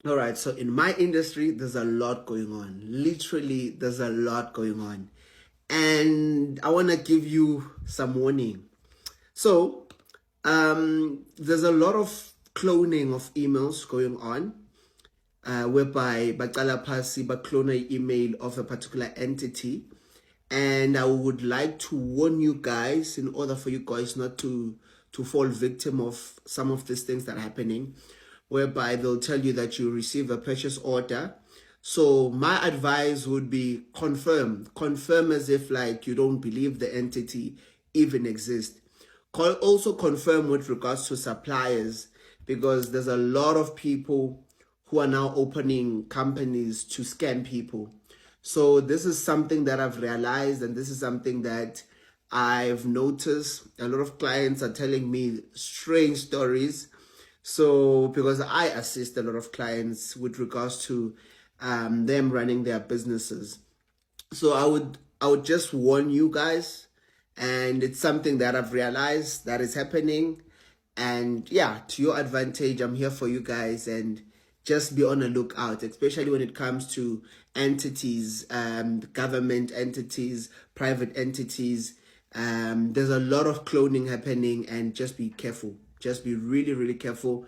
All right, so in my industry, there's a lot going on. Literally, there's a lot going on. And I want to give you some warning. So, there's a lot of cloning of emails going on, whereby bacala phasi clone an email of a particular entity. And I would like to warn you guys in order for you guys not to fall victim of some of these things that are happening, whereby they'll tell you that you receive a purchase order. So my advice would be confirm as if like you don't believe the entity even exists. Also confirm with regards to suppliers, because there's a lot of people who are now opening companies to scam people. So this is something that I've realized, and this is something that I've noticed. A lot of clients are telling me strange stories. So because I assist a lot of clients with regards to them running their businesses. So I would just warn you guys, and it's something that I've realized that is happening. And yeah, to your advantage, I'm here for you guys, and just be on a lookout, especially when it comes to entities, government entities, private entities. There's a lot of cloning happening, and just be careful. Just be really, really careful.